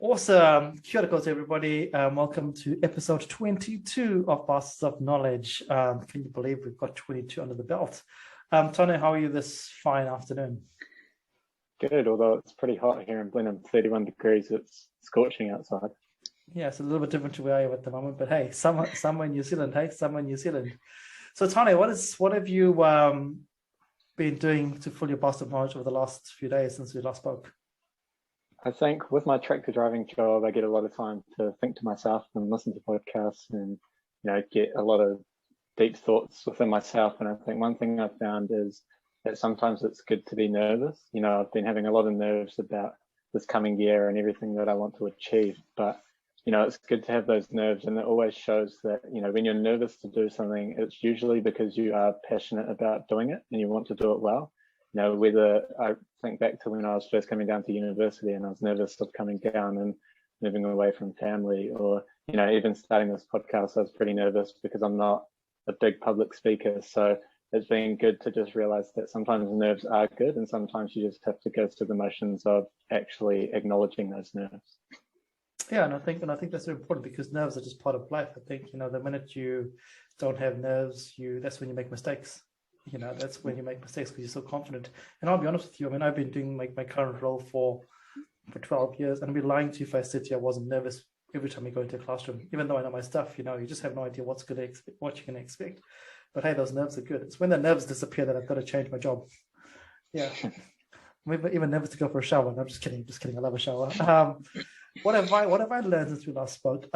Awesome. Kia ora koutou, everybody. Welcome to episode 22 of Bastards of Knowledge. Can you believe we've got 22 under the belt? Tony, how are you this fine afternoon? Good, although it's pretty hot here in Blenheim, 31 degrees. It's scorching outside. Yeah, it's a little bit different to where I am at the moment, but hey, summer in New Zealand, hey, summer in New Zealand. So, Tony, what have you been doing to fill your bastard of knowledge over the last few days since we last spoke? I think with my tractor driving job, I get a lot of time to think to myself and listen to podcasts and, get a lot of deep thoughts within myself. And I think one thing I've found is that sometimes it's good to be nervous. I've been having a lot of nerves about this coming year and everything that I want to achieve. But, it's good to have those nerves. And it always shows that, when you're nervous to do something, it's usually because you are passionate about doing it and you want to do it well. Whether I think back to when I was first coming down to university and I was nervous of coming down and moving away from family, or, even starting this podcast, I was pretty nervous because I'm not a big public speaker. So it's been good to just realize that sometimes nerves are good and sometimes you just have to go through the motions of actually acknowledging those nerves. Yeah, and I think that's very important because nerves are just part of life. I think, the minute you don't have nerves, that's when you make mistakes. That's when you make mistakes because you're so confident. And I'll be honest with you, I mean, I've been doing my current role for 12 years, and I'd be lying to you if I said to you I wasn't nervous every time you go into a classroom, even though I know my stuff. You just have no idea what you're going to expect. But hey, those nerves are good. It's when the nerves disappear that I've got to change my job. Yeah. I'm even nervous to go for a shower. No, I'm just kidding. I love a shower. What have I learned since we last spoke?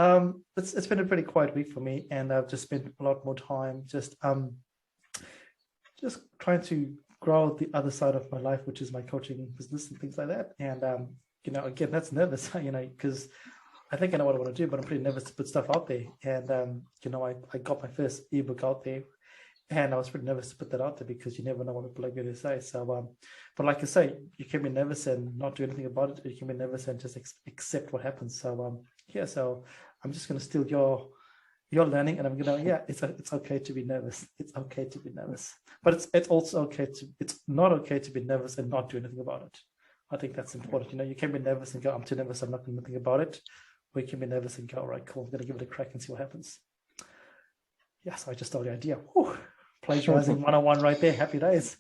It's been a pretty quiet week for me, and I've just spent a lot more time just trying to grow the other side of my life, which is my coaching business and things like that. And, again, that's nervous, because I think I know what I want to do, but I'm pretty nervous to put stuff out there. And, I got my first ebook out there and I was pretty nervous to put that out there because you never know what people are going to say. So, but like I say, you can be nervous and not do anything about it. Or you can be nervous and just accept what happens. So, so I'm just going to steal your learning, and I'm gonna it's okay to be nervous. It's okay to be nervous, but it's also it's not okay to be nervous and not do anything about it. I think that's important. You can be nervous and go, I'm too nervous, I'm not going to think about it. Or you can be nervous and go, all right, cool, I'm going to give it a crack and see what happens. So I just stole the idea. Whew. Plagiarizing 101 right there. Happy days.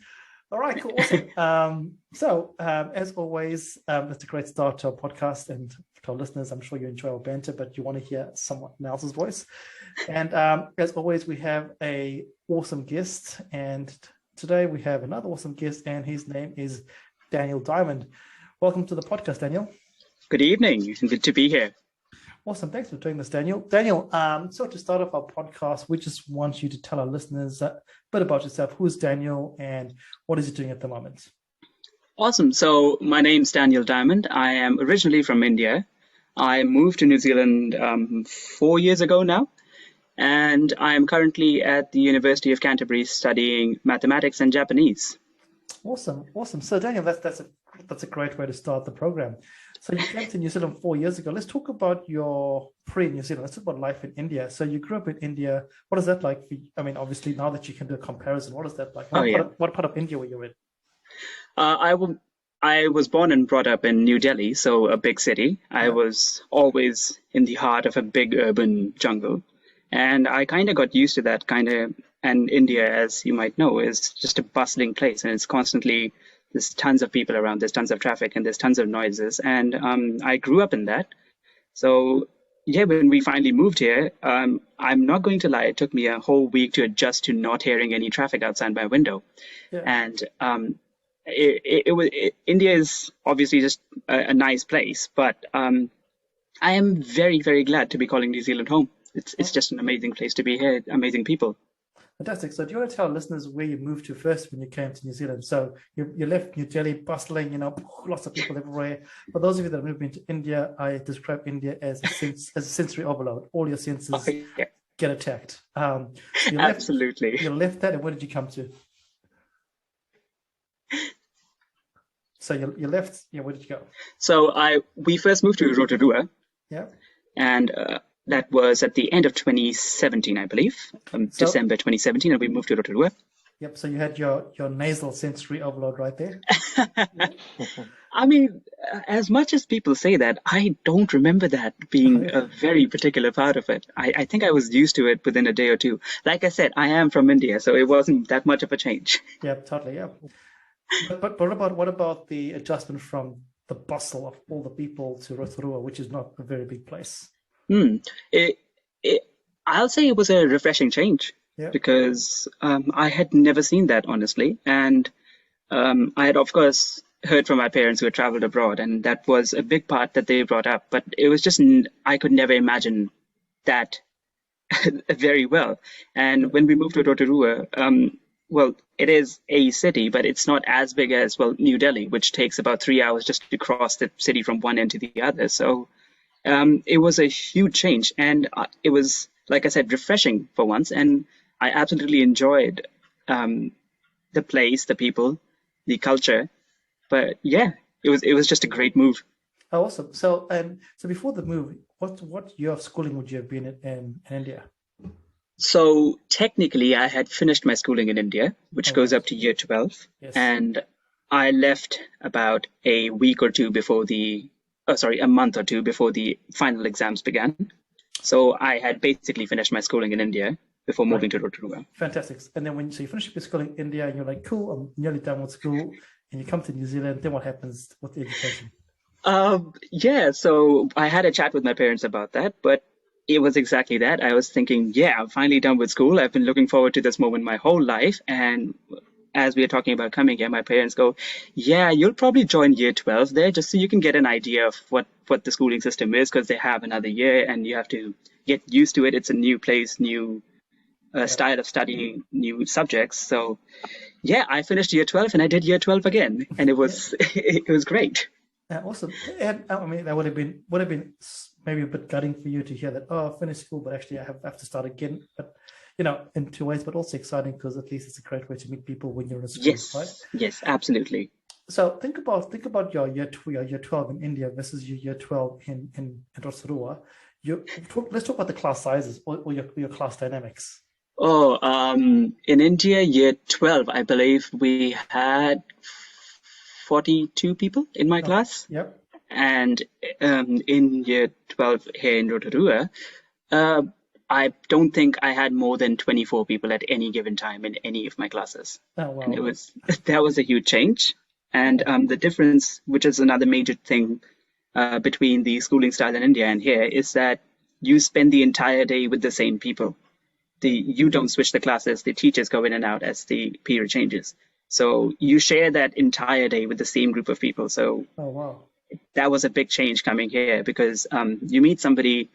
All right, cool, awesome. As always, it's a great start to our podcast, and to our listeners, I'm sure you enjoy our banter, but you want to hear someone else's voice. And as always, we have a awesome guest, and today we have another awesome guest, and his name is Daniel Diamond. Welcome to the podcast, Daniel. Good evening. Good to be here. Awesome. Thanks for doing this, Daniel. Daniel, so to start off our podcast, we just want you to tell our listeners a bit about yourself. Who's Daniel and what is he doing at the moment? Awesome. So my name's Daniel Diamond. I am originally from India. I moved to New Zealand 4 years ago now, and I am currently at the University of Canterbury studying mathematics and Japanese. Awesome. So Daniel, that's a great way to start the program. So you came to New Zealand 4 years ago. Let's talk about your pre-New Zealand. Let's talk about life in India. So you grew up in India. What is that like for you? I mean, obviously, now that you can do a comparison, what is that like? What part of India were you in? I was born and brought up in New Delhi, so a big city. Yeah. I was always in the heart of a big urban jungle. And I kind of got used to that and India, as you might know, is just a bustling place, and it's constantly, there's tons of people around, there's tons of traffic, and there's tons of noises. And I grew up in that. So when we finally moved here, I'm not going to lie, it took me a whole week to adjust to not hearing any traffic outside my window. Yeah. And India is obviously just a nice place, but I am very, very glad to be calling New Zealand home. It's just an amazing place to be here, amazing people. Fantastic. So do you want to tell listeners where you moved to first when you came to New Zealand? So you left New Delhi, bustling, lots of people everywhere. For those of you that have moved into India, I describe India as a sensory overload. All your senses get attacked. Absolutely. You left that, and where did you come to? So you left, where did you go? So we first moved to Rotterdam. Yeah. And that was at the end of 2017, I believe, December 2017, and we moved to Rotterdam. Yep. So you had your nasal sensory overload right there. I mean, as much as people say that, I don't remember that being a very particular part of it. I think I was used to it within a day or two. Like I said, I am from India, so it wasn't that much of a change. Yep, totally. Yep. But what about the adjustment from the bustle of all the people to Rotorua, which is not a very big place? Hmm. It, it, I'll say it was a refreshing change Yeah. because I had never seen that, honestly. And I had, of course, heard from my parents who had traveled abroad, and that was a big part that they brought up. But it was just, I could never imagine that very well. And when we moved to Rotorua, well, it is a city, but it's not as big as, well, New Delhi, which takes about 3 hours just to cross the city from one end to the other. So it was a huge change, and it was, like I said, refreshing for once, and I absolutely enjoyed the place, the people, the culture. But yeah, it was just a great move. Oh, awesome. So before the move, what year of schooling would you have been in India? So technically, I had finished my schooling in India, which Oh, goes nice. up to year 12, Yes. and I left about a week or two before a month or two before the final exams began. So I had basically finished my schooling in India before Right. moving to Rotorua. Fantastic. And then so you finish your school in India and you're like, cool, I'm nearly done with school. And you come to New Zealand, then what happens with the education? Yeah, so I had a chat with my parents about that, but it was exactly that. I was thinking, yeah, I'm finally done with school. I've been looking forward to this moment my whole life. And as we are talking about coming here, my parents go, yeah, you'll probably join year 12 there just so you can get an idea of what the schooling system is, because they have another year and you have to get used to it. It's a new place, new Yeah. style of studying, new subjects. So yeah, I finished year 12 and I did year 12 again. And it Yeah. was it was great. Awesome. And I mean, that would have been maybe a bit gutting for you to hear that, oh, I finished school, but actually I have to start again. But in two ways, but also exciting because at least it's a great way to meet people when you're in school, right? Yes, absolutely. So think about your year 12 in India versus your year 12 in Rotorua. Let's talk about the class sizes or your class dynamics. Oh, in India, year 12, I believe we had 42 people in my Oh, class. yep. And in year 12 here in Rotorua, uh, I don't think I had more than 24 people at any given time in any of my classes. Oh, And wow. that was a huge change. And the difference, which is another major thing between the schooling style in India and here, is that you spend the entire day with the same people. You don't switch the classes, the teachers go in and out as the period changes. So you share that entire day with the same group of people. So Oh, wow. that was a big change coming here because you meet somebody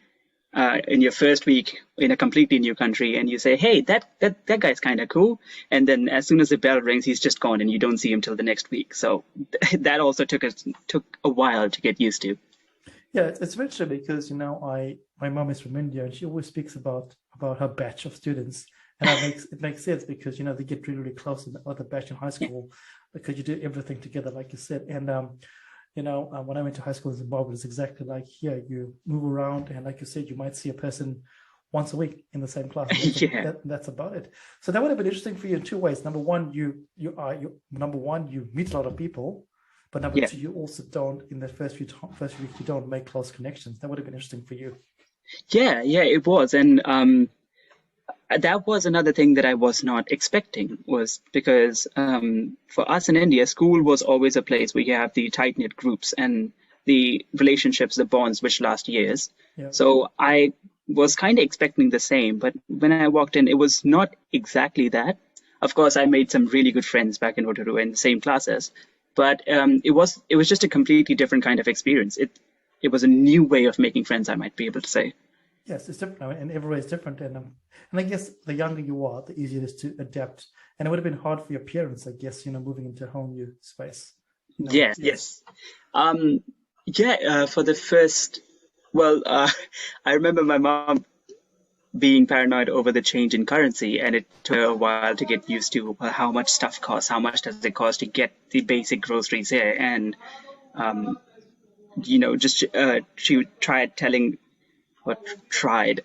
in your first week in a completely new country and you say, hey, that guy's kind of cool. And then as soon as the bell rings, he's just gone and you don't see him till the next week. So that also took a while to get used to. Yeah, it's very true because my mom is from India and she always speaks about her batch of students, and it makes sense because they get really, really close in the other batch in high school because you do everything together, like you said. And when I went to high school in Zimbabwe, it's exactly like here. You move around, and like you said, you might see a person once a week in the same class. Yeah. That's about it. So that would have been interesting for you in two ways. Number one, you meet a lot of people. But number Yeah. two, you also don't, in the first week, you don't make close connections. That would have been interesting for you. Yeah, it was. And that was another thing that I was not expecting, was because for us in India, school was always a place where you have the tight-knit groups and the relationships, the bonds which last years. Yeah. So I was kind of expecting the same, but when I walked in, it was not exactly that. Of course, I made some really good friends back in Rotorua in the same classes, but it was just a completely different kind of experience. It was a new way of making friends, I might be able to say. Yes, it's different, and everywhere is different. And I guess the younger you are, the easier it is to adapt. And it would have been hard for your parents, I guess, moving into a whole new space. Yes. For the first, well, I remember my mom being paranoid over the change in currency, and it took her a while to get used to how much stuff costs, how much does it cost to get the basic groceries here, and she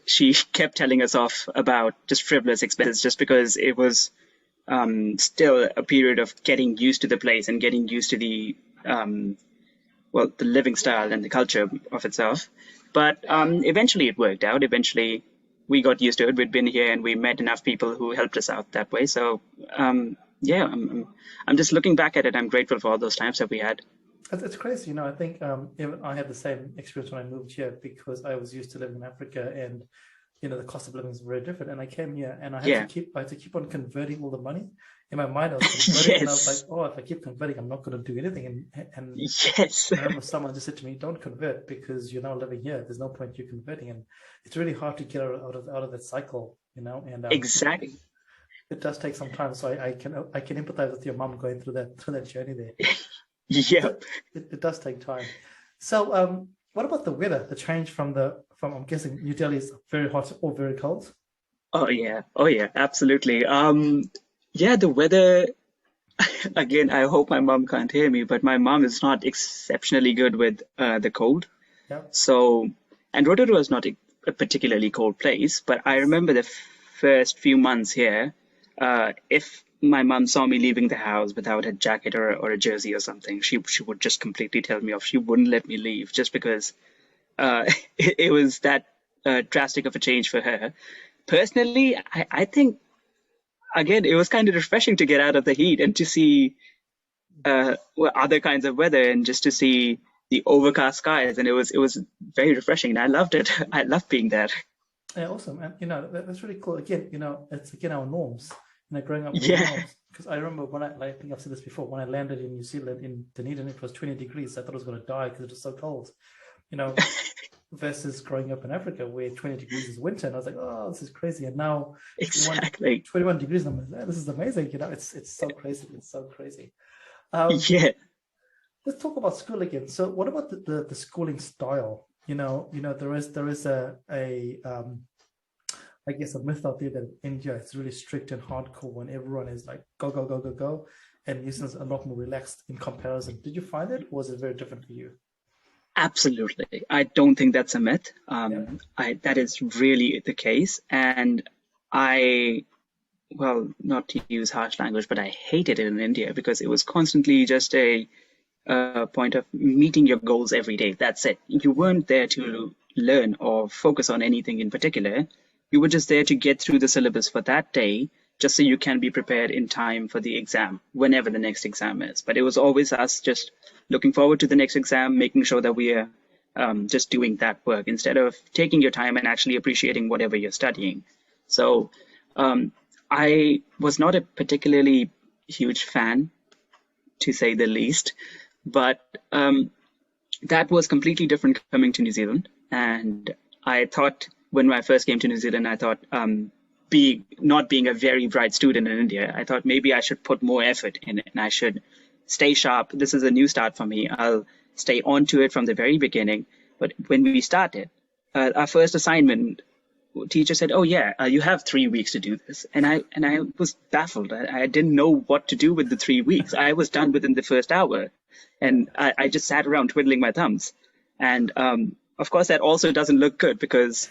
she kept telling us off about just frivolous expenses just because it was still a period of getting used to the place and getting used to the the living style and the culture of itself. But eventually it worked out. Eventually we got used to it. We'd been here and we met enough people who helped us out that way. So yeah, I'm just looking back at it. I'm grateful for all those times that we had. It's crazy, I think even I had the same experience when I moved here because I was used to living in Africa and the cost of living is very different. And I came here and I had to keep on converting all the money. In my mind, I was converting and I was like, oh, if I keep converting, I'm not going to do anything. And yes, I remember someone just said to me, don't convert because you're now living here. There's no point you converting. And it's really hard to get out of that cycle, and exactly. It does take some time. So I can empathize with your mom going through that journey there. Yeah, it does take time. So what about the weather? The change from I'm guessing New Delhi is very hot or very cold. Oh yeah, absolutely. Yeah, the weather. Again, I hope my mom can't hear me, but my mom is not exceptionally good with the cold. Yeah. So, and Rotterdam was not a particularly cold place, but I remember the first few months here, if my mom saw me leaving the house without a jacket or a jersey or something, she would just completely tell me off. She wouldn't let me leave just because it was that drastic of a change for her. Personally, I think, again, it was kind of refreshing to get out of the heat and to see other kinds of weather and just to see the overcast skies. And it was very refreshing. And I loved it. I loved being there. Yeah, awesome. And, that's really cool. Again, it's again our norms. Growing up with norms. Because I remember I think I've said this before, when I landed in New Zealand, in Dunedin, it was 20 degrees. I thought I was going to die because it was so cold. Versus growing up in Africa where 20 degrees is winter, and I was like, oh, this is crazy. And now exactly 21 degrees, and I'm like, this is amazing. It's so crazy. It's so crazy. Yeah. Let's talk about school again. So, what about the schooling style? There is a I guess a myth out there that in India it's really strict and hardcore, and everyone is like go go go go go, and New Zealand's a lot more relaxed in comparison. Did you find it, or was it very different for you? Absolutely. I don't think that's a myth. That is really the case. And not to use harsh language, but I hated it in India because it was constantly just a point of meeting your goals every day. That's it. You weren't there to learn or focus on anything in particular. You were just there to get through the syllabus for that day, just so you can be prepared in time for the exam, whenever the next exam is. But it was always us just looking forward to the next exam, making sure that we are just doing that work instead of taking your time and actually appreciating whatever you're studying. So I was not a particularly huge fan, to say the least, but that was completely different coming to New Zealand. And I thought when I first came to New Zealand, I thought not being a very bright student in India, I thought maybe I should put more effort in it and I should stay sharp. This is a new start for me. I'll stay on to it from the very beginning. But when we started, our first assignment, teacher said, oh yeah, you have 3 weeks to do this. And I was baffled. I didn't know what to do with the 3 weeks. I was done within the first hour. And I just sat around twiddling my thumbs. And of course, that also doesn't look good because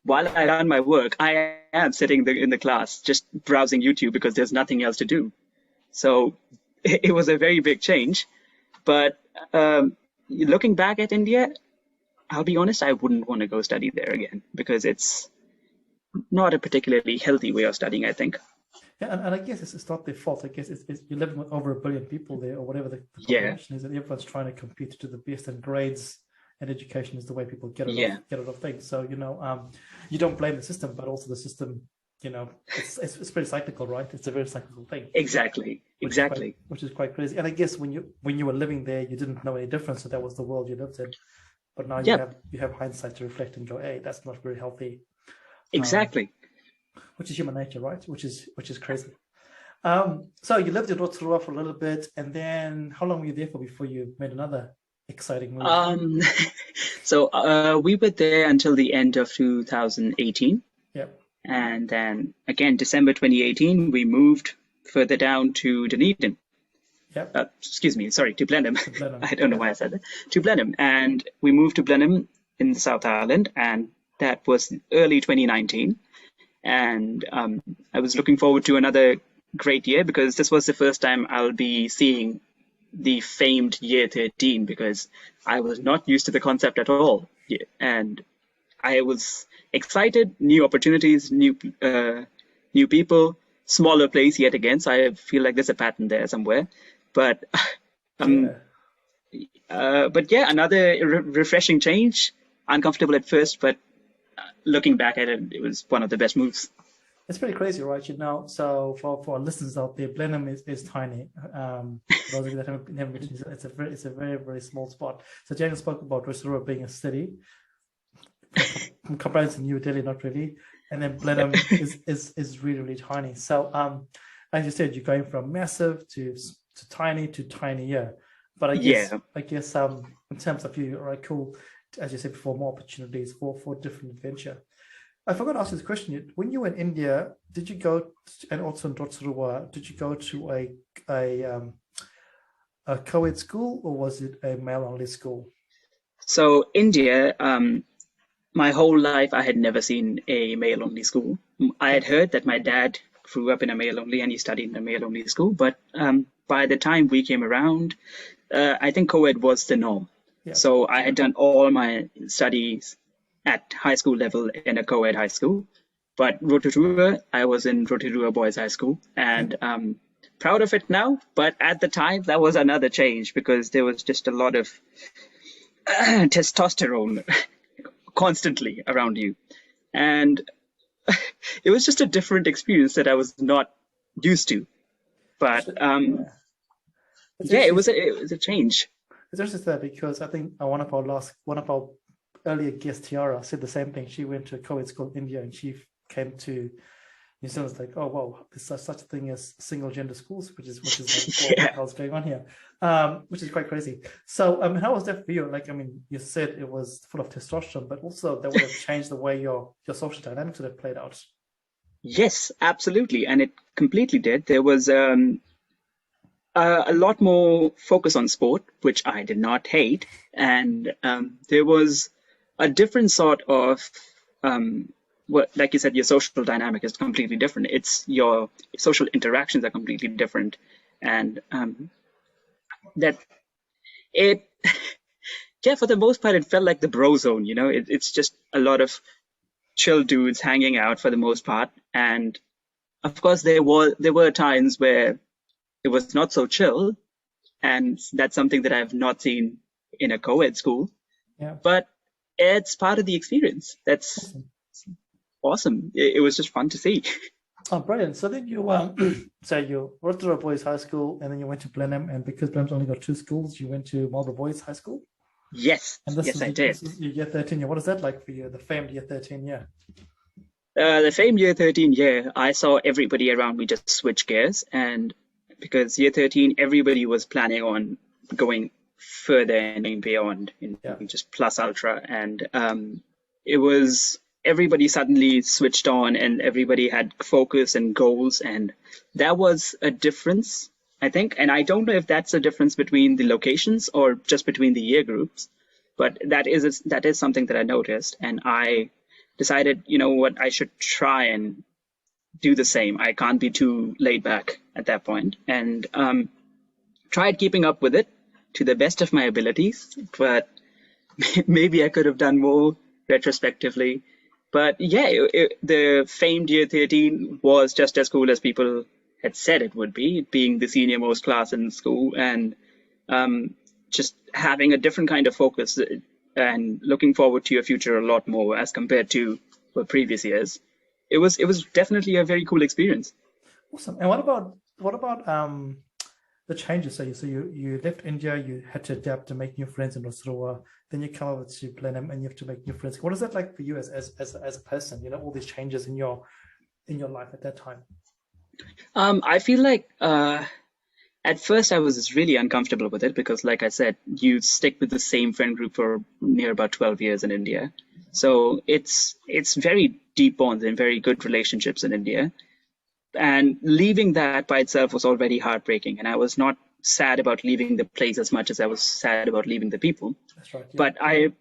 while I run my work, I am sitting in the class just browsing YouTube because there's nothing else to do. So it was a very big change. But looking back at India, I'll be honest, I wouldn't want to go study there again because it's not a particularly healthy way of studying, I think. Yeah, and I guess it's not their fault. I guess it's you're living with over 1 billion people there, or whatever the population is, and everyone's trying to compete to the best, and grades and education is the way people get it off things. So you don't blame the system, but also the system, it's pretty cyclical, right? It's a very cyclical thing. Exactly. Which is quite crazy. And I guess when you were living there, you didn't know any difference, so that was the world you lived in. But now you have hindsight to reflect and go, hey, that's not very healthy. Exactly. Which is human nature, right? Which is crazy. So you lived in Rotterdam for a little bit, and then how long were you there for before you made another exciting move? So we were there until the end of 2018. Yep. And then again, December 2018, we moved further down to Dunedin. Yep. To Blenheim. I don't know why I said that. To Blenheim. And we moved to Blenheim in the South Island, and that was early 2019. And I was looking forward to another great year because this was the first time I'll be seeing the famed year 13 because I was not used to the concept at all. Yeah, and I was excited, new opportunities, new people, smaller place yet again. So I feel like there's a pattern there somewhere. But um, but yeah, another refreshing change. Uncomfortable at first, but looking back at it, it was one of the best moves. It's pretty crazy, right? So for our listeners out there, Blenheim is tiny. Those of you that haven't been, it's a very, very small spot. So James spoke about Rotorua being a city. Compared to New Delhi, not really. And then Blenheim is really, really tiny. So as you said, you're going from massive to tiny to tinier. But I guess in terms of you, all right, cool. As you said before, more opportunities for different adventure. I forgot to ask you this question. When you were in India, did you go and also in Rotterdam? Did you go to a Coed school or was it a male-only school? So India, my whole life I had never seen a male-only school. I had heard that my dad grew up in a male-only and he studied in a male-only school, but by the time we came around, I think Coed was the norm. Yeah. So I had done all my studies at high school level in a co-ed high school. But Rotorua, I was in Rotorua Boys High School and proud of it now. But at the time, that was another change because there was just a lot of testosterone constantly around you. And it was just a different experience that I was not used to. But it was a change. It's interesting because I think one of our earlier guests, Tiara, said the same thing. She went to a co-ed school in India and she came to New Zealand. It's like, oh wow, there's such a thing as single gender schools, which is like what hell's going on here, which is quite crazy. So how was that for you? Like, I mean, you said it was full of testosterone, but also that would have changed the way your social dynamics would have played out. Yes, absolutely, and it completely did. There was a lot more focus on sport, which I did not hate. And there was a different sort of, like you said, your social dynamic is completely different. It's your social interactions are completely different. And for the most part, it felt like the bro zone, you know, it's just a lot of chill dudes hanging out for the most part. And of course, there were times where it was not so chill, and that's something that I've not seen in a co-ed school. Yeah. But it's part of the experience. That's awesome. It was just fun to see. Oh, brilliant! So then you you Rotterdam Boys High School, and then you went to Blenheim, and because Blenheim's only got two schools, you went to Marlborough Boys High School. Yes, I did. This is your year 13 year. What is that like for you? The famed year 13 year. The famed year 13 year, I saw everybody around me just switch gears, and because year 13, everybody was planning on going further and beyond in just plus ultra. And it was everybody suddenly switched on and everybody had focus and goals. And that was a difference, I think. And I don't know if that's a difference between the locations or just between the year groups. But that is something that I noticed. And I decided, you know what, I should try and do the same. I can't be too laid back at that point, and tried keeping up with it to the best of my abilities, but maybe I could have done more retrospectively. But yeah, the famed year 13 was just as cool as people had said it would be, being the senior most class in school and just having a different kind of focus and looking forward to your future a lot more as compared to the previous years. It was definitely a very cool experience. Awesome. And what about the changes? So you left India, you had to adapt to make new friends in Rotorua, then you come over to Blenheim and you have to make new friends. What is that like for you as a person? You know, all these changes in your life at that time. I feel like at first I was really uncomfortable with it because, like I said, you stick with the same friend group for near about 12 years in India. So it's very deep bonds and very good relationships in India. And leaving that by itself was already heartbreaking. And I was not sad about leaving the place as much as I was sad about leaving the people. That's right. Yeah. But I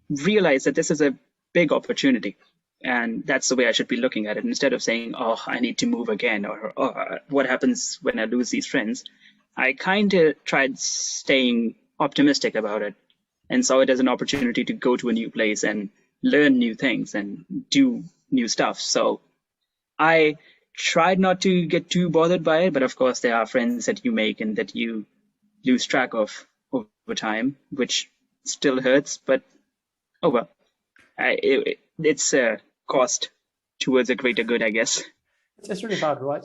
realized that this is a big opportunity. And that's the way I should be looking at it. Instead of saying, oh, I need to move again, or oh, what happens when I lose these friends? I kind of tried staying optimistic about it and saw it as an opportunity to go to a new place and learn new things and do new stuff. So I tried not to get too bothered by it, but of course there are friends that you make and that you lose track of over time, which still hurts, but oh well. It's a cost towards a greater good, I guess. It's really hard, right?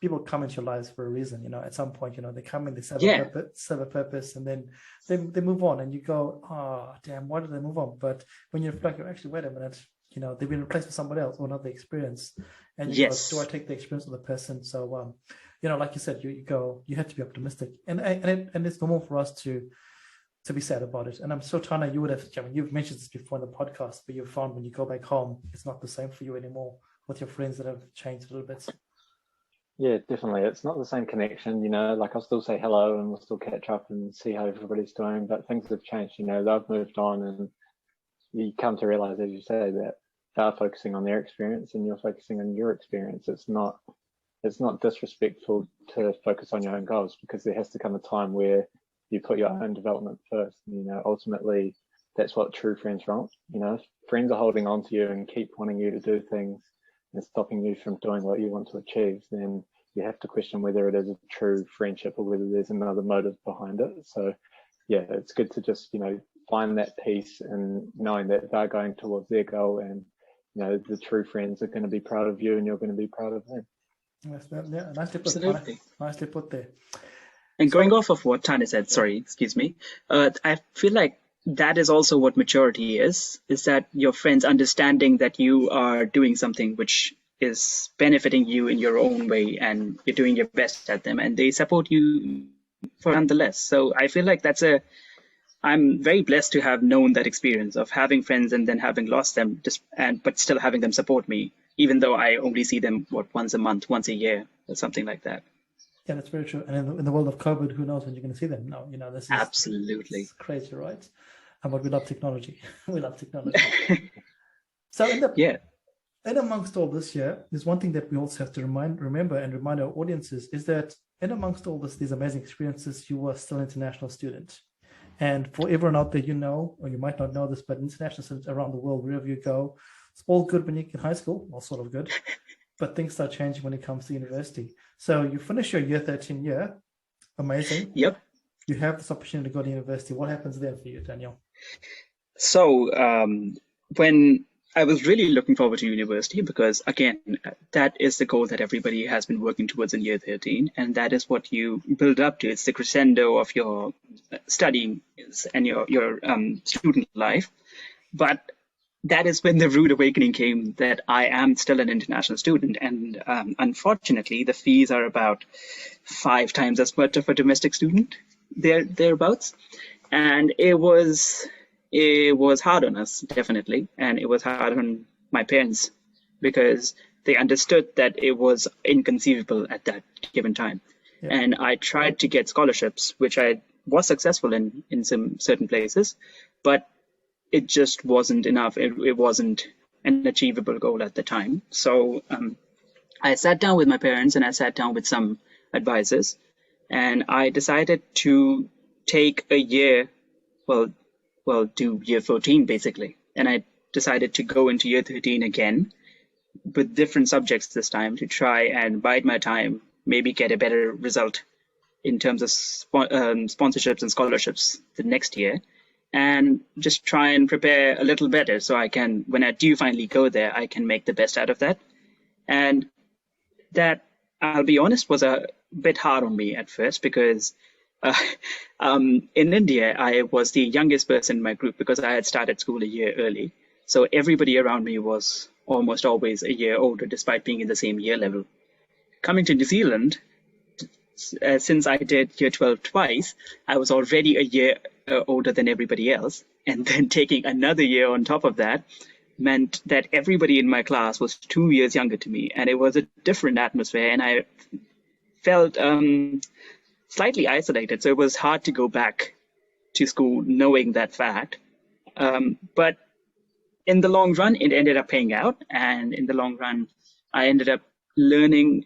People come into your lives for a reason. At some point, they come in, they serve a purpose, and then they move on, and you go, oh damn, why did they move on? But when you reflect, actually, wait a minute, they've been replaced with somebody else or another experience, and you go, do I take the experience of the person? So like you said, you have to be optimistic, and it's normal for us to be sad about it. And I'm so Tana, you would have, you've mentioned this before in the podcast, but you've found when you go back home, it's not the same for you anymore with your friends that have changed a little bit. Yeah, definitely. It's not the same connection, like I'll still say hello and we'll still catch up and see how everybody's doing, but things have changed, they've moved on, and you come to realize, as you say, that they're focusing on their experience and you're focusing on your experience. It's not disrespectful to focus on your own goals, because there has to come a time where you put your own development first. Ultimately, that's what true friends want. If friends are holding on to you and keep wanting you to do things and stopping you from doing what you want to achieve, then you have to question whether it is a true friendship or whether there's another motive behind it. So yeah, it's good to just, find that peace and knowing that they're going towards their goal, and, the true friends are going to be proud of you and you're going to be proud of them. Yeah, nicely put there. And going off of what Tanya said, I feel like that is also what maturity is that your friends understanding that you are doing something which is benefiting you in your own way and you're doing your best at them, and they support you for nonetheless. So I feel like I'm very blessed to have known that experience of having friends and then having lost them, but still having them support me, even though I only see them once a month, once a year, or something like that. Yeah, that's very true. And in the world of COVID, who knows when you're going to see them? No, this is absolutely crazy, right? But we love technology. We love technology. So in amongst all this, there's one thing that we also have to remember and remind our audiences is that in amongst all these amazing experiences, you are still an international student. And for everyone out there, or you might not know this, but international students around the world, wherever you go, it's all good when you're in high school, well, sort of good. But things start changing when it comes to university. So you finish your year 13 year, amazing. Yep. You have this opportunity to go to university. What happens then for you, Daniel? So when I was really looking forward to university, because again, that is the goal that everybody has been working towards in year 13, and that is what you build up to. It's the crescendo of your studying and your student life. But that is when the rude awakening came that I am still an international student, and unfortunately, the fees are about 5 times as much of a domestic student, thereabouts, and it was hard on us, definitely, and it was hard on my parents because they understood that it was inconceivable at that given time. Yeah. And I tried to get scholarships, which I was successful in some certain places, but it just wasn't enough. It wasn't an achievable goal at the time. So I sat down with my parents and I sat down with some advisors, and I decided to take a year, do year 14 basically. And I decided to go into year 13 again with different subjects this time to try and bide my time, maybe get a better result in terms of sponsorships and scholarships the next year, and just try and prepare a little better so I can, when I do finally go there, I can make the best out of that. And that, I'll be honest, was a bit hard on me at first because in India, I was the youngest person in my group because I had started school a year early. So everybody around me was almost always a year older, despite being in the same year level. Coming to New Zealand, since I did year 12 twice, I was already a year older than everybody else. And then taking another year on top of that meant that everybody in my class was 2 years younger to me. And it was a different atmosphere. And I felt slightly isolated. So it was hard to go back to school knowing that fact. But in the long run, it ended up paying out. And in the long run, I ended up learning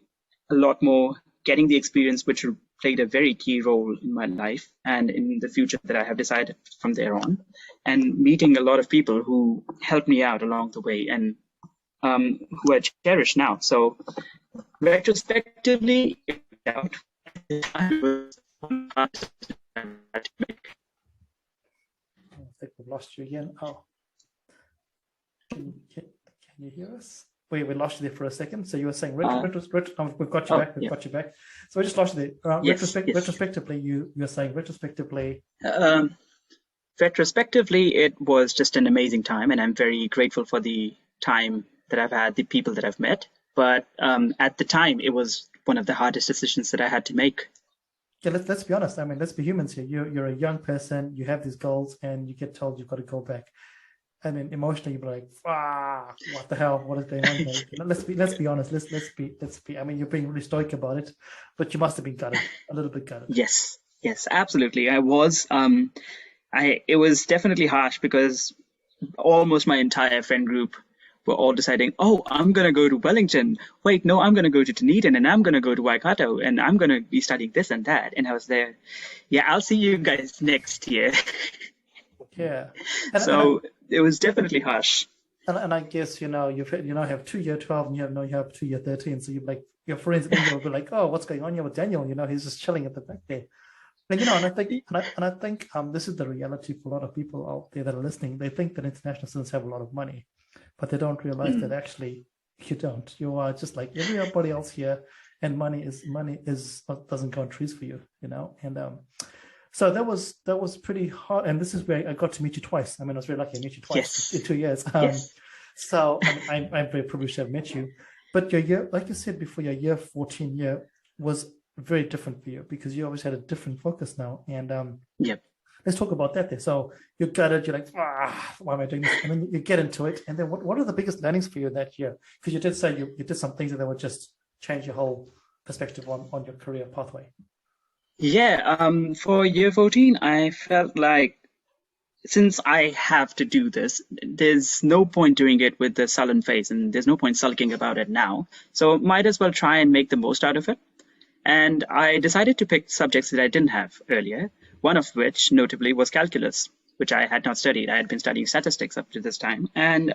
a lot more, getting the experience, which played a very key role in my life and in the future that I have decided from there on, and meeting a lot of people who helped me out along the way and who I cherish now. So retrospectively, it worked out. At the time, it was hard to make. I think we've lost you again. Oh, can you hear us? We lost you there for a second. So you were saying we've got you back. We've got you back. So we just lost you there. Yes. Retrospectively, you're saying retrospectively. Retrospectively, it was just an amazing time, and I'm very grateful for the time that I've had, the people that I've met. But at the time, it was one of the hardest decisions that I had to make. Yeah, let's be honest. I mean, let's be humans here. You're a young person. You have these goals, and you get told you've got to go back. I mean, emotionally, you're like, what the hell? What is going on here? Let's be honest. Let's be. I mean, you're being really stoic about it, but you must have been gutted, a little bit gutted. Yes, absolutely. I was. It was definitely harsh because almost my entire friend group were all deciding, oh, I'm going to go to Wellington. Wait, no, I'm going to go to Dunedin, and I'm going to go to Waikato, and I'm going to be studying this and that. And I was there, yeah, I'll see you guys next year. Yeah. It was definitely harsh. And I guess, you have 2 year 12 and you have 2 year 13. So you're like, your friends will be like, oh, what's going on here with Daniel? He's just chilling at the back there. And, I think this is the reality for a lot of people out there that are listening. They think that international students have a lot of money, but they don't realize that actually you don't. You are just like everybody else here, and money doesn't grow on trees for you, And so that was pretty hard. And this is where I got to meet you twice. I mean, I was very lucky to meet you twice in 2 years. Yes. So I'm very privileged to have met you. But your year, like you said before, your year 14 year was very different for you because you always had a different focus now. And let's talk about that there. So you're gutted, you're like, why am I doing this? And then you get into it. And then what are the biggest learnings for you that year? Because you did say you did some things that would just change your whole perspective on your career pathway. Yeah, for year 14, I felt like since I have to do this, there's no point doing it with the sullen face, and there's no point sulking about it now. So might as well try and make the most out of it. And I decided to pick subjects that I didn't have earlier, one of which notably was calculus, which I had not studied. I had been studying statistics up to this time. And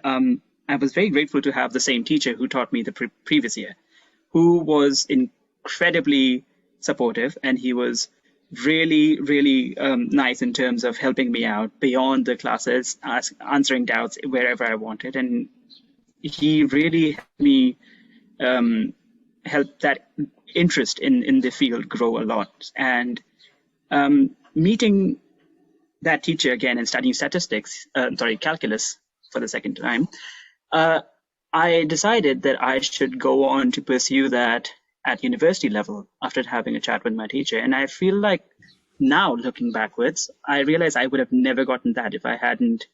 I was very grateful to have the same teacher who taught me the previous year, who was incredibly supportive, and he was really, really nice in terms of helping me out beyond the classes, answering doubts wherever I wanted. And he really helped me help that interest in the field grow a lot. And meeting that teacher again and studying calculus for the second time, I decided that I should go on to pursue that at university level after having a chat with my teacher. And I feel like now, looking backwards, I realize I would have never gotten that if I hadn't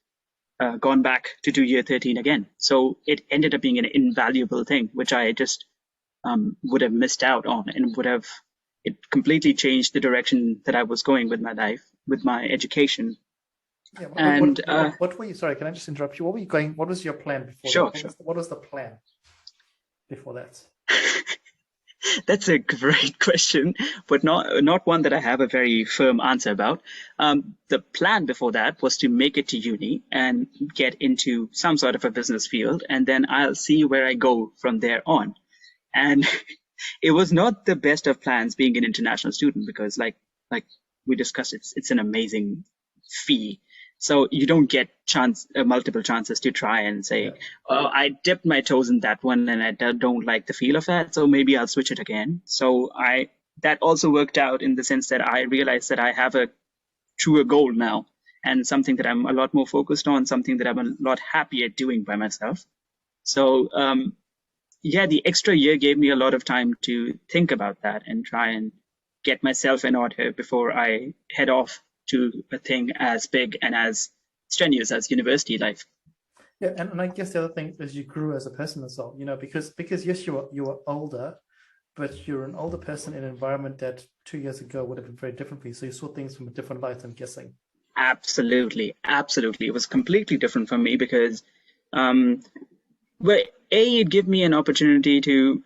gone back to do year 13 again. So it ended up being an invaluable thing, which I just would have missed out on, and it completely changed the direction that I was going with my life, with my education. Yeah, what were you, sorry, can I just interrupt you? What was your plan before Sure, that? sure. What was the plan before that? That's a great question, but not one that I have a very firm answer about. The plan before that was to make it to uni and get into some sort of a business field, and then I'll see where I go from there on. And it was not the best of plans being an international student because, like we discussed, it's an amazing fee. So you don't get multiple chances to try and say, oh, I dipped my toes in that one and I don't like the feel of that, so maybe I'll switch it again. So that also worked out in the sense that I realized that I have a truer goal now and something that I'm a lot more focused on, something that I'm a lot happier doing by myself. So the extra year gave me a lot of time to think about that and try and get myself in order before I head off to a thing as big and as strenuous as university life. Yeah, and I guess the other thing is you grew as a person as well, because yes, you were older, but you're an older person in an environment that 2 years ago would have been very different for you. So you saw things from a different light, I'm guessing. Absolutely. It was completely different for me because Well, it gave me an opportunity to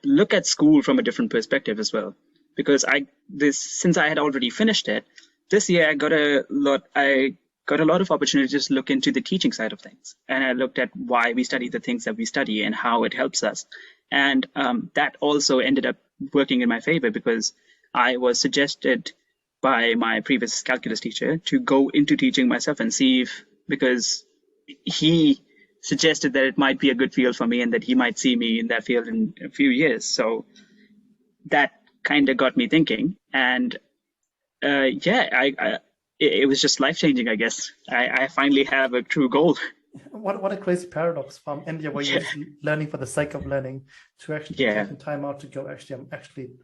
look at school from a different perspective as well, because since I had already finished it, this year I got a lot of opportunities to look into the teaching side of things, and I looked at why we study the things that we study and how it helps us, and that also ended up working in my favor because I was suggested by my previous calculus teacher to go into teaching myself and see if, because he suggested that it might be a good field for me and that he might see me in that field in a few years. So that kind of got me thinking. And it was just life changing, I guess. I finally have a true goal. What a crazy paradox from India, where you're just learning for the sake of learning, to actually taking time out to go,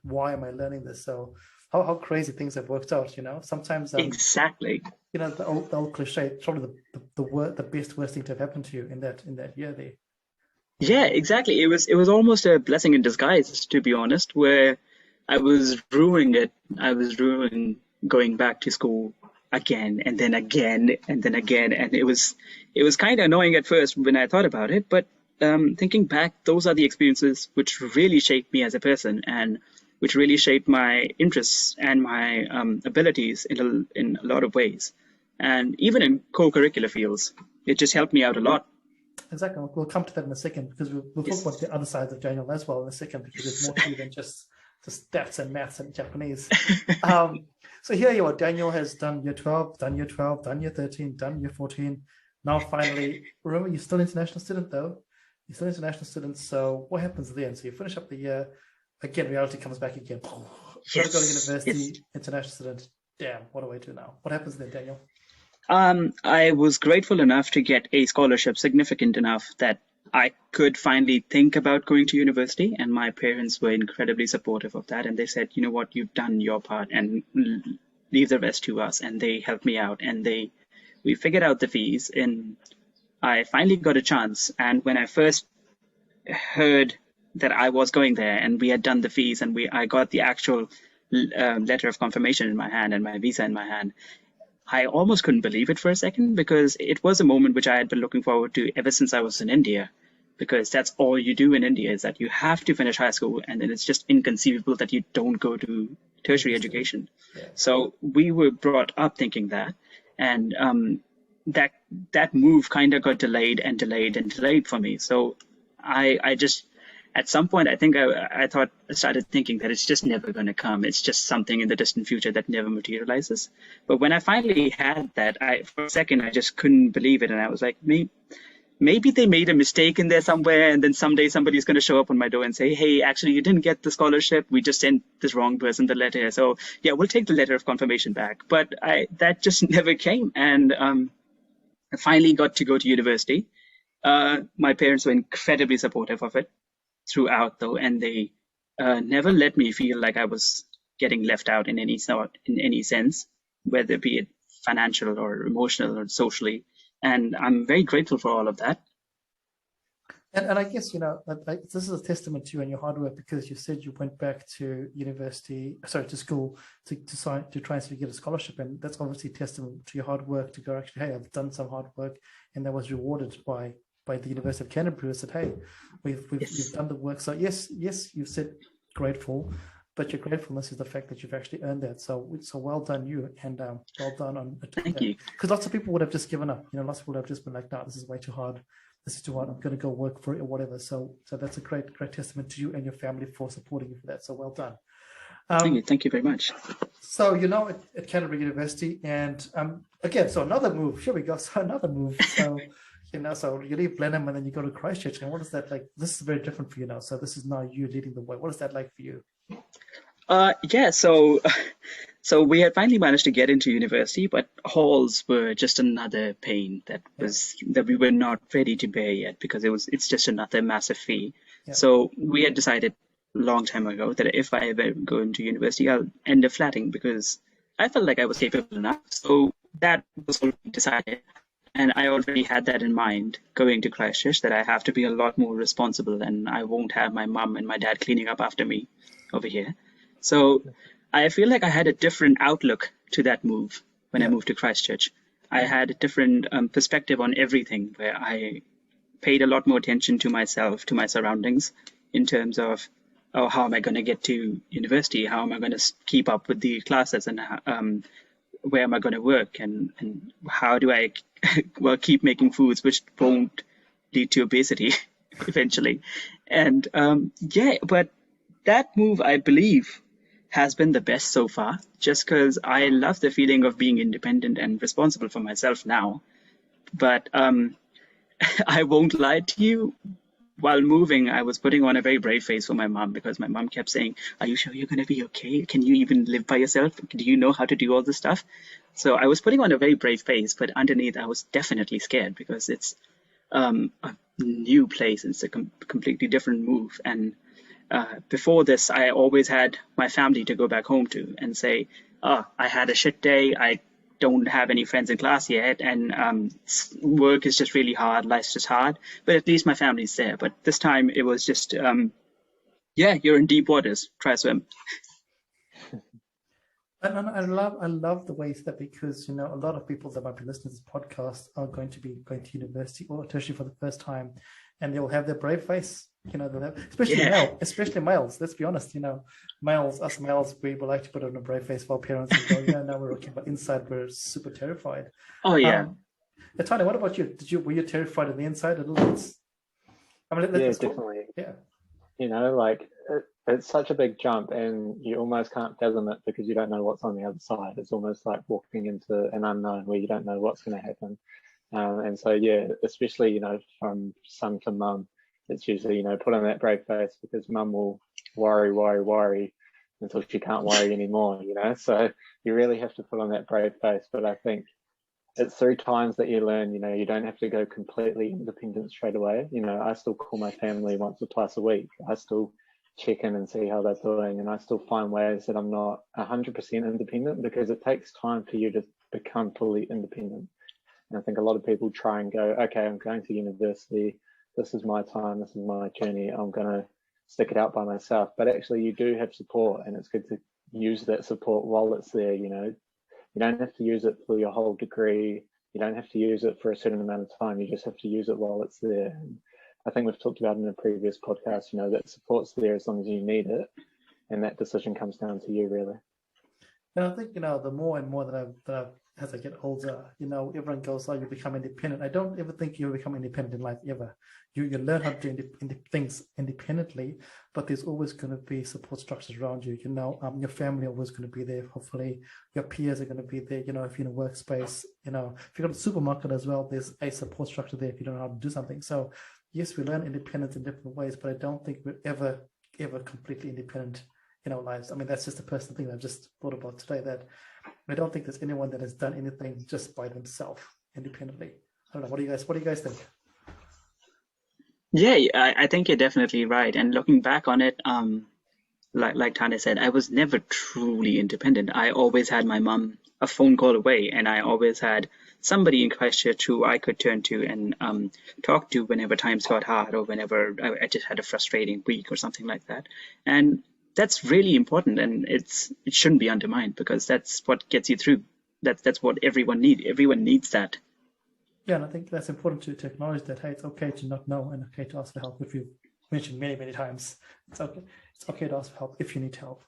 why am I learning this? So how crazy things have worked out, Sometimes exactly. The old cliche, it's probably the best worst thing to have happened to you in that year there. Yeah, exactly. It was almost a blessing in disguise, to be honest, where I was ruining it. I was ruining going back to school again and then again and then again, and it was kind of annoying at first when I thought about it, but thinking back, those are the experiences which really shaped me as a person and which really shaped my interests and my abilities in a lot of ways. And even in co-curricular fields, it just helped me out a lot. Exactly. We'll come to that in a second, because we'll talk about the other sides of Daniel as well in a second, because there's more to you than just stats and maths and Japanese. So here you are. Daniel has done year 12, done year 12, done year 13, done year 14. Now finally, remember, you're still an international student though. You're still an international student. So what happens then? So you finish up the year. Again, reality comes back again. Go to university, international student. Damn, what do I do now? What happens then, Daniel? I was grateful enough to get a scholarship significant enough that I could finally think about going to university, and my parents were incredibly supportive of that. And they said, you know what, you've done your part and leave the rest to us. And they helped me out, and we figured out the fees, and I finally got a chance. And when I first heard that I was going there and we had done the fees and I got the actual letter of confirmation in my hand and my visa in my hand, I almost couldn't believe it for a second, because it was a moment which I had been looking forward to ever since I was in India, because that's all you do in India, is that you have to finish high school, and then it's just inconceivable that you don't go to tertiary education. Yeah. So we were brought up thinking that, and that move kind of got delayed and delayed and delayed for me. So I just, at some point, I think I started thinking that it's just never going to come. It's just something in the distant future that never materializes. But when I finally had that, for a second, I just couldn't believe it. And I was like, maybe they made a mistake in there somewhere. And then someday somebody's going to show up on my door and say, hey, actually, you didn't get the scholarship. We just sent this wrong person the letter. So yeah, we'll take the letter of confirmation back. But that just never came. And I finally got to go to university. My parents were incredibly supportive of it throughout, though, and they never let me feel like I was getting left out in any sense, whether be it financial or emotional or socially. And I'm very grateful for all of that. And I guess, this is a testament to you and your hard work, because you said you went back to to school to try and get a scholarship. And that's obviously a testament to your hard work, to go, actually, hey, I've done some hard work, and that was rewarded by the University of Canterbury, who said, hey, we've done the work. So yes, you've said grateful, but your gratefulness is the fact that you've actually earned that. So well done you, and well done on it. Thank you. Because lots of people would have just given up. Lots of people would have just been like, no, this is way too hard. This is too hard. I'm going to go work for it or whatever. So that's a great testament to you and your family for supporting you for that. So well done. Thank you very much. So at Canterbury University, and again, so another move. Here we go. So another move. So. So you leave Blenheim and then you go to Christchurch. And what is that like? This is very different for you now. So this is now you leading the way. What is that like for you? Yeah, so we had finally managed to get into university, but halls were just another pain that we were not ready to bear yet, because it's just another massive fee. Yeah. So we had decided a long time ago that if I ever go into university, I'll end up flatting, because I felt like I was capable enough. So that was already decided. And I already had that in mind going to Christchurch, that I have to be a lot more responsible, and I won't have my mum and my dad cleaning up after me over here. So I feel like I had a different outlook to that move when I moved to Christchurch. I had a different perspective on everything, where I paid a lot more attention to myself, to my surroundings, in terms of, oh, how am I going to get to university? How am I going to keep up with the classes? And where am I going to work? And how do I well, keep making foods which won't lead to obesity eventually? And yeah, but that move, I believe, has been the best so far, just because I love the feeling of being independent and responsible for myself now. But I won't lie to you. While moving, I was putting on a very brave face for my mom, because my mom kept saying, "Are you sure you're going to be okay? Can you even live by yourself? Do you know how to do all this stuff?" So I was putting on a very brave face, but underneath, I was definitely scared, because it's a new place. It's a completely different move. And before this, I always had my family to go back home to and say, "Oh, I had a shit day. I don't have any friends in class yet, and work is just really hard. Life's just hard. But at least my family's there." But this time it was just, yeah, you're in deep waters. Try swim. And I love the way you said, because a lot of people that might be listening to this podcast are going to be going to university or tertiary for the first time, and they'll have their brave face. Especially males. Let's be honest. Us males, we like to put on a brave face for our parents and go, "Yeah, now we're okay," but inside we're super terrified. Oh yeah. Tony, what about you? Were you terrified on the inside a little bit? I mean, yeah, definitely. Yeah. Like it's such a big jump, and you almost can't fathom it because you don't know what's on the other side. It's almost like walking into an unknown where you don't know what's going to happen. And so, yeah, especially, from son to mum, it's usually, put on that brave face, because mum will worry until she can't worry anymore, So you really have to put on that brave face. But I think it's through times that you learn, you don't have to go completely independent straight away. I still call my family once or twice a week. I still check in and see how they're doing. And I still find ways that I'm not 100% independent, because it takes time for you to become fully independent. And I think a lot of people try and go, okay, I'm going to university. This is my time. This is my journey. I'm going to stick it out by myself. But actually, you do have support, and it's good to use that support while it's there. You don't have to use it for your whole degree. You don't have to use it for a certain amount of time. You just have to use it while it's there. And I think we've talked about in a previous podcast, that support's there as long as you need it. And that decision comes down to you, really. And I think, the more and more that as I get older, everyone goes, "Oh, you become independent." I don't ever think you become independent in life, ever. You learn how to do things independently, but there's always going to be support structures around you. Your family always going to be there. Hopefully, your peers are going to be there. If you're in a workspace, if you go to the supermarket as well, there's a support structure there if you don't know how to do something. So, yes, we learn independence in different ways, but I don't think we're ever completely independent in our lives. I mean, that's just a personal thing I've just thought about today, that I don't think there's anyone that has done anything just by themselves independently. I don't know. What do you guys think? Yeah, I think you're definitely right. And looking back on it, like Tanya said, I was never truly independent. I always had my mum a phone call away, and I always had somebody in Christchurch who I could turn to and talk to whenever times got hard, or whenever I just had a frustrating week or something like that. And that's really important, and it shouldn't be undermined, because that's what gets you through. That's what everyone needs. Everyone needs that. Yeah, and I think that's important to acknowledge that, hey, it's okay to not know, and okay to ask for help. If you've mentioned many, many times, it's okay to ask for help if you need help.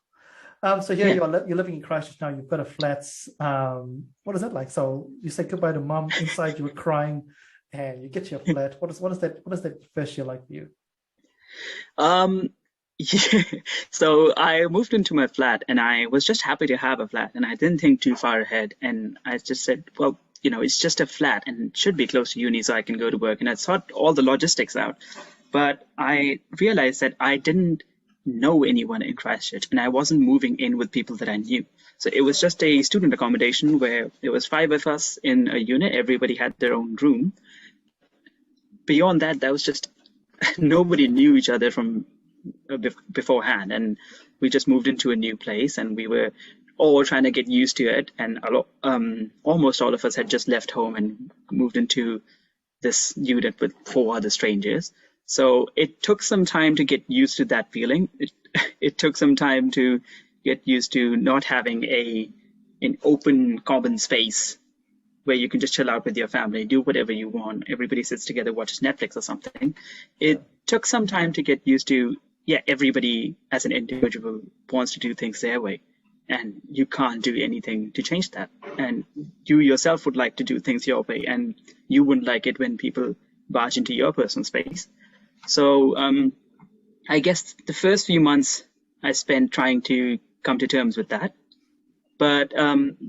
So you're living in Christchurch now. You've got a flat. What is that like? So you say goodbye to mum. Inside you were crying, and you get your flat. What is that first year like for you? Yeah. So I moved into my flat, and I was just happy to have a flat, and I didn't think too far ahead. And I just said, well, it's just a flat and it should be close to uni so I can go to work. And I thought all the logistics out. But I realized that I didn't know anyone in Christchurch, and I wasn't moving in with people that I knew. So it was just a student accommodation where there was 5 of us in a unit. Everybody had their own room. Beyond that, was just nobody knew each other from beforehand, and we just moved into a new place, and we were all trying to get used to it. And almost all of us had just left home and moved into this unit with 4 other strangers. So it took some time to get used to that feeling. It took some time to get used to not having an open common space where you can just chill out with your family, do whatever you want. Everybody sits together, watches Netflix or something. It took some time to get used to, yeah, everybody as an individual wants to do things their way. And you can't do anything to change that. And you yourself would like to do things your way, and you wouldn't like it when people barge into your personal space. So I guess the first few months I spent trying to come to terms with that. But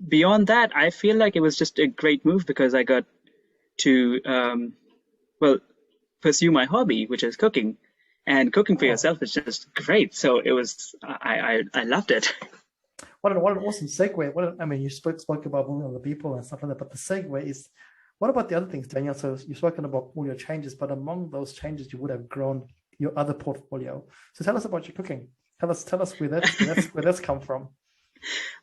beyond that, I feel like it was just a great move because I got to, pursue my hobby, which is cooking. And cooking for yourself is just great. So it was, I loved it. What an awesome segue. I mean, you spoke about moving other people and stuff like that, but the segue is, what about the other things, Daniel? So you've spoken about all your changes, but among those changes, you would have grown your other portfolio. So tell us about your cooking. Tell us where that's come from.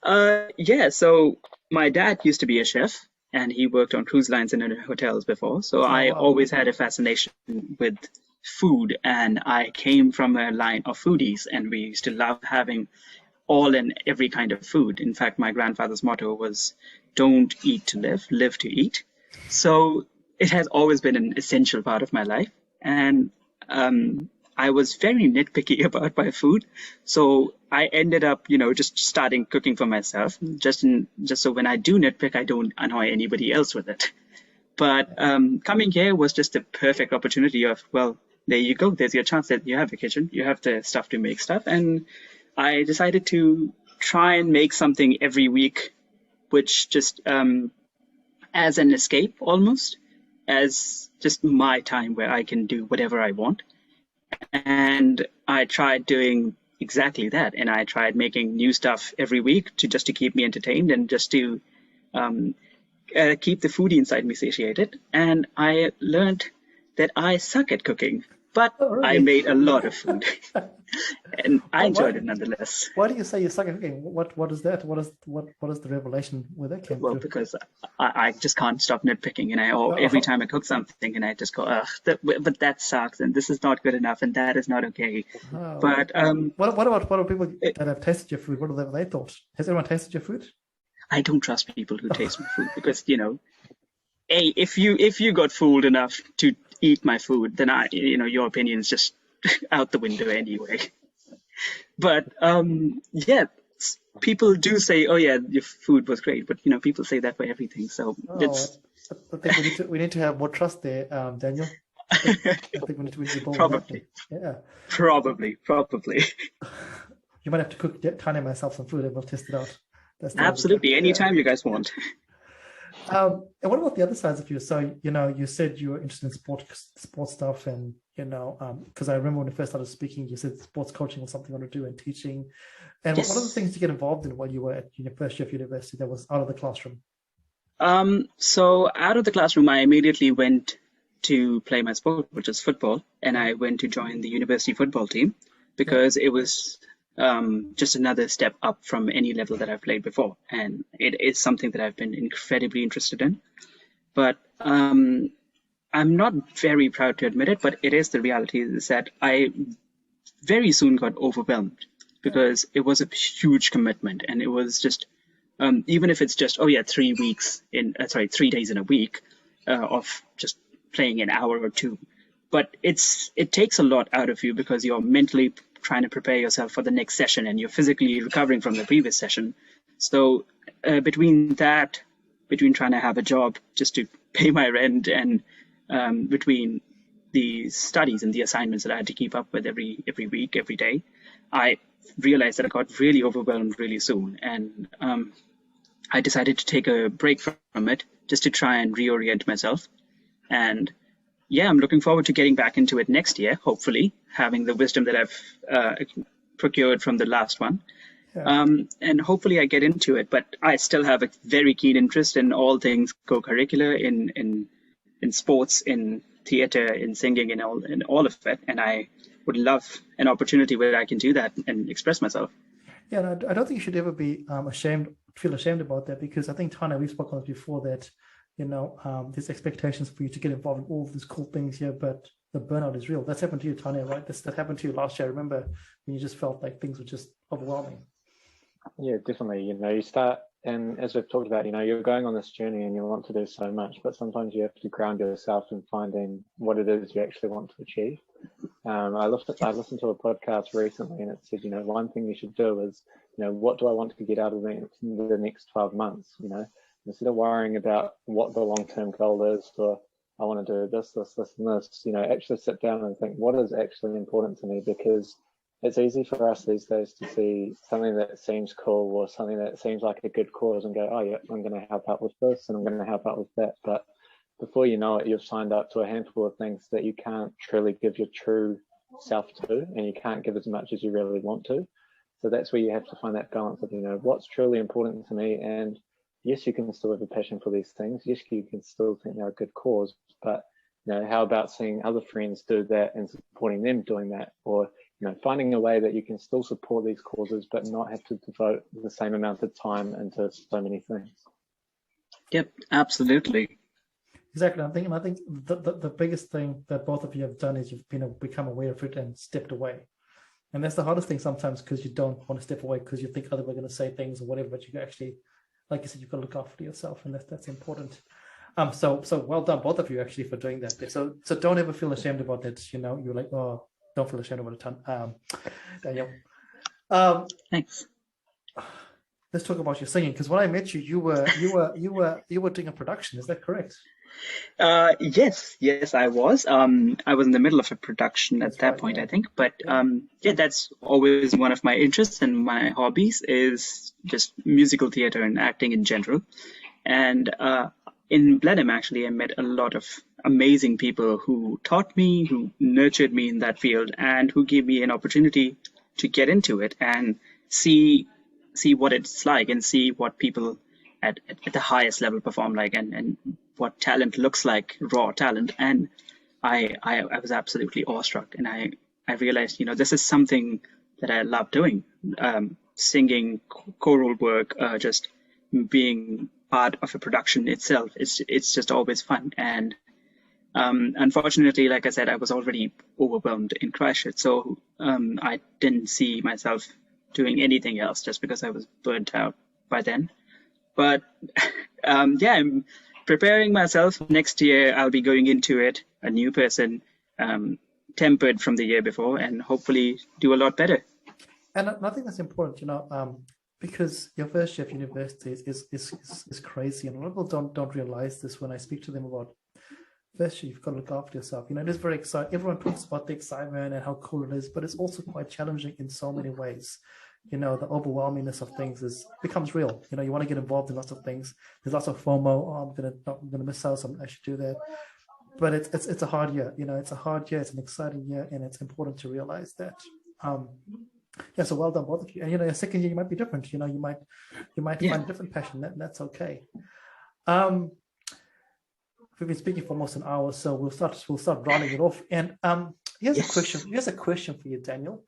So my dad used to be a chef, and he worked on cruise lines and in hotels before. So I always had a fascination with food, and I came from a line of foodies, and we used to love having all and every kind of food. In fact, my grandfather's motto was, "Don't eat to live, live to eat." So it has always been an essential part of my life, and I was very nitpicky about my food. So I ended up, just starting cooking for myself, just so when I do nitpick, I don't annoy anybody else with it. But coming here was just a perfect opportunity of, well, there you go. There's your chance that you have a kitchen, you have the stuff to make stuff. And I decided to try and make something every week, which just as an escape almost, as just my time where I can do whatever I want. And I tried doing exactly that. And I tried making new stuff every week to keep me entertained and just to keep the foodie inside me satiated. And I learned that I suck at cooking, but really? I made a lot of food. And I enjoyed it nonetheless. Why do you say you suck at cooking? What is that? What is the revelation where that came Well, through? because I just can't stop nitpicking, and every time I cook something, and I just go, ugh, but that sucks, and this is not good enough, and that is not okay. But what about people that have tasted your food? What have they thought? Has anyone tasted your food? I don't trust people who taste my food because if you got fooled enough to eat my food, then your opinion is just out the window anyway. But people do say, "Oh yeah, your food was great," but people say that for everything. So I think we need to have more trust there, Daniel. I think we need to be probably. Yeah. Probably. You might have to cook Tanya and myself some food, and we'll test it out. Absolutely, anytime you guys want. And what about the other sides of you? So, you said you were interested in sports stuff, and, because I remember when you first started speaking, you said sports coaching was something you want to do and teaching. And yes. What are the things you get involved in while you were at first year of university that was out of the classroom? So out of the classroom, I immediately went to play my sport, which is football. And I went to join the university football team because it was just another step up from any level that I've played before. And it is something that I've been incredibly interested in. But I'm not very proud to admit it, but it is the reality is that I very soon got overwhelmed because it was a huge commitment. And it was just, even if it's just, 3 days in a week of just playing an hour or two. But it takes a lot out of you because you're mentally trying to prepare yourself for the next session and you're physically recovering from the previous session. So between trying to have a job just to pay my rent and between the studies and the assignments that I had to keep up with every week, every day, I realized that I got really overwhelmed really soon. And I decided to take a break from it just to try and reorient myself. And I'm looking forward to getting back into it next year, hopefully, having the wisdom that I've procured from the last one. Yeah. And hopefully I get into it. But I still have a very keen interest in all things co-curricular, in sports, in theater, in singing, in all of it. And I would love an opportunity where I can do that and express myself. Yeah, no, I don't think you should ever be feel ashamed about that, because I think, Tanya, we've spoken on this before that, there's expectations for you to get involved in all of these cool things here, but the burnout is real. That's happened to you, Tanya, right? That happened to you last year. I remember when you just felt like things were just overwhelming. Yeah, definitely. You start and as we've talked about, you're going on this journey and you want to do so much, but sometimes you have to ground yourself in finding what it is you actually want to achieve. I listened to a podcast recently, and it said, one thing you should do is, what do I want to get out of the next 12 months? Instead of worrying about what the long-term goal is for, I want to do this, and this, actually sit down and think, what is actually important to me? Because it's easy for us these days to see something that seems cool or something that seems like a good cause and go, oh yeah, I'm going to help out with this and I'm going to help out with that. But before you know it, you've signed up to a handful of things that you can't truly give your true self to, and you can't give as much as you really want to. So that's where you have to find that balance of, what's truly important to me. And yes, you can still have a passion for these things. Yes, you can still think they're a good cause, but how about seeing other friends do that and supporting them doing that? Or finding a way that you can still support these causes, but not have to devote the same amount of time into so many things. Yep, absolutely. Exactly. I think the biggest thing that both of you have done is you've become aware of it and stepped away. And that's the hardest thing sometimes, because you don't want to step away because you think others are going to say things or whatever, but you actually, like you said, you've got to look after yourself, and that's important. So well done, both of you, actually, for doing that. So don't ever feel ashamed about it. You're like, oh, don't feel ashamed about it, Daniel. Thanks. Let's talk about your singing, because when I met you, you were doing a production. Is that correct? Yes, I was. I was in the middle of a production at that point, yeah. I think. But that's always one of my interests, and my hobbies is just musical theater and acting in general. And in Blenheim, actually, I met a lot of amazing people who taught me, who nurtured me in that field, and who gave me an opportunity to get into it and see what it's like, and see what people at the highest level perform like, and what talent looks like, raw talent. And I was absolutely awestruck, and I realized, this is something that I love doing, singing, choral work, just being part of a production itself. It's just always fun. And unfortunately, like I said, I was already overwhelmed in Christchurch, so I didn't see myself doing anything else, just because I was burnt out by then. But I'm preparing myself. Next year, I'll be going into it a new person, tempered from the year before, and hopefully do a lot better. And I think that's important, because your first year of university is crazy, and a lot of people don't realize this. When I speak to them about first year, you've got to look after yourself. It is very exciting. Everyone talks about the excitement and how cool it is, but it's also quite challenging in so many ways. The overwhelmingness of things becomes real. You want to get involved in lots of things. There's lots of FOMO. Oh, I'm gonna miss out. So I should do that. But it's a hard year. It's a hard year. It's an exciting year, and it's important to realize that. So well done, both of you. And your second year, you might be different. You might find a different passion. That's okay. We've been speaking for almost an hour, so we'll start rounding it off. And here's a question. Here's a question for you, Daniel.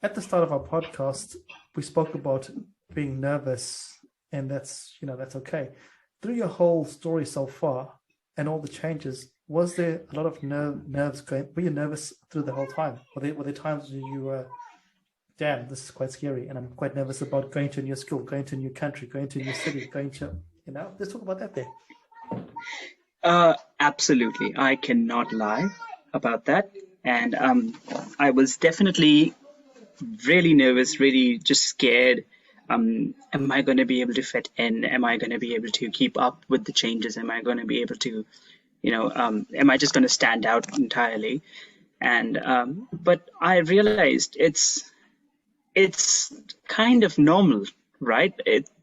At the start of our podcast, we spoke about being nervous, and that's okay. Through your whole story so far and all the changes, was there a lot of nerves going? Were you nervous through the whole time? Were there times when you were, damn, this is quite scary, and I'm quite nervous about going to a new school, going to a new country, going to a new city, going to, let's talk about that there. Absolutely. I cannot lie about that. And I was definitely really nervous, really just scared. Am I going to be able to fit in? Am I going to be able to keep up with the changes? Am I going to be able to, am I just going to stand out entirely? And but I realized it's kind of normal, right?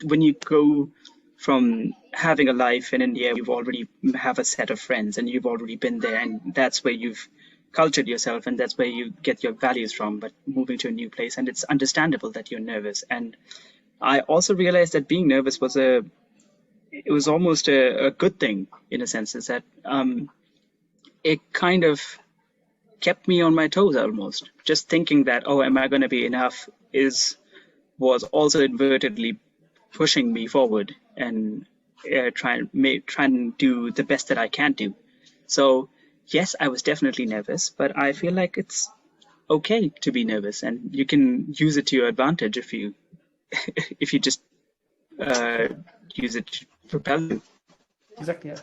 When you go from having a life in India, you've already have a set of friends, and you've already been there, and that's where you've cultured yourself, and that's where you get your values from. But moving to a new place, and it's understandable that you're nervous. And I also realized that being nervous was almost a good thing, in a sense, is that it kind of kept me on my toes almost. Just thinking that, oh, am I going to be enough, was also inadvertently pushing me forward and trying to do the best that I can do. So yes, I was definitely nervous, but I feel like it's okay to be nervous, and you can use it to your advantage if you if you just use it to propel you. Exactly. Yeah.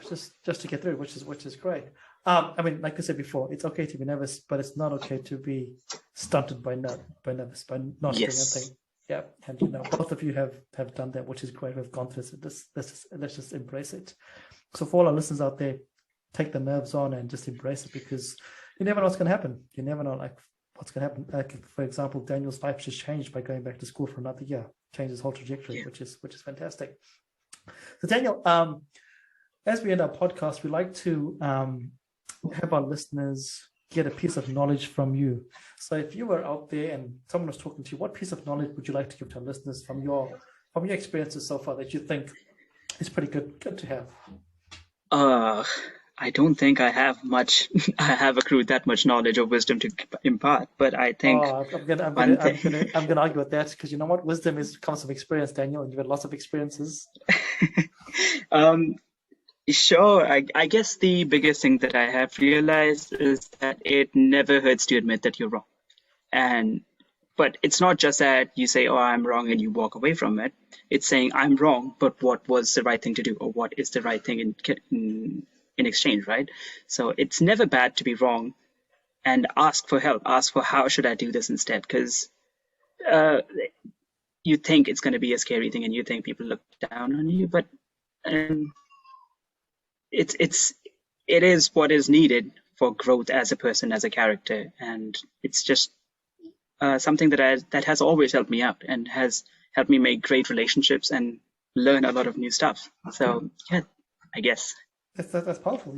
Just to get through, which is great. I mean, like I said before, it's okay to be nervous, but it's not okay to be stunted by not doing Yes. anything. Yeah, and both of you have done that, which is great. We've gone through this. Let's just embrace it. So for all our listeners out there, take the nerves on and just embrace it, because you never know what's going to happen. You never know what's going to happen. Like, for example, Daniel's life just changed by going back to school for another year, changed his whole trajectory, Yeah. which is fantastic. So Daniel, as we end our podcast, we like to have our listeners get a piece of knowledge from you. So if you were out there and someone was talking to you, what piece of knowledge would you like to give to our listeners from your experiences so far that you think is pretty good to have? I don't think I have much. I have accrued that much knowledge or wisdom to impart, but I think I'm gonna argue with that, because you know what, wisdom comes from experience, Daniel, and you've had lots of experiences. Sure. I guess the biggest thing that I have realized is that it never hurts to admit that you're wrong. But it's not just that you say, "Oh, I'm wrong," and you walk away from it. It's saying, "I'm wrong, but what was the right thing to do, or what is the right thing in exchange," right? So it's never bad to be wrong, and ask for help. Ask for, how should I do this instead? Because you think it's going to be a scary thing, and you think people look down on you, but it is what is needed for growth as a person, as a character, and it's just something that has always helped me out and has helped me make great relationships and learn a lot of new stuff. So yeah, I guess that's powerful.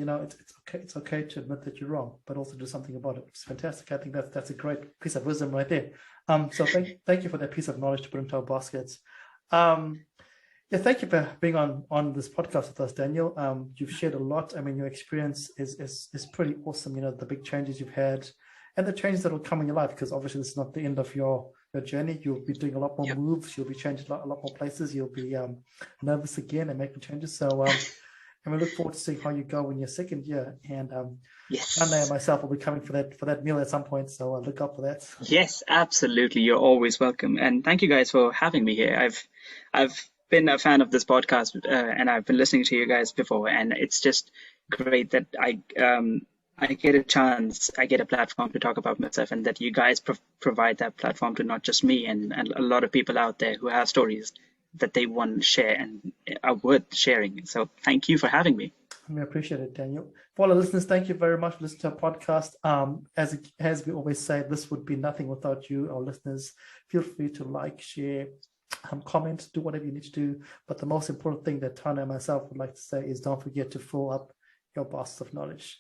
It's okay to admit that you're wrong, but also do something about it. It's fantastic. I think that's a great piece of wisdom right there. So thank you for that piece of knowledge to put into our baskets. Yeah, thank you for being on this podcast with us, Daniel. You've shared a lot. I mean, your experience is pretty awesome. The big changes you've had and the changes that will come in your life, because obviously this is not the end of your journey. You'll be doing a lot more moves. You'll be changing a lot more places. You'll be nervous again and making changes. So and we look forward to seeing how you go in your second year. And yes, Anna and myself will be coming for that meal at some point. So look up for that. Yes, absolutely. You're always welcome. And thank you guys for having me here. I've been a fan of this podcast, and I've been listening to you guys before, and it's just great that I get a chance, I get a platform to talk about myself, and that you guys provide that platform to not just me and a lot of people out there who have stories that they want to share and are worth sharing. So thank you for having me. We appreciate it, Daniel. For all our listeners, thank you very much for listening to our podcast. As we always say, this would be nothing without you, our listeners. Feel free to like, share, comment, do whatever you need to do. But the most important thing that Tana and myself would like to say is, don't forget to fill up your basket of knowledge.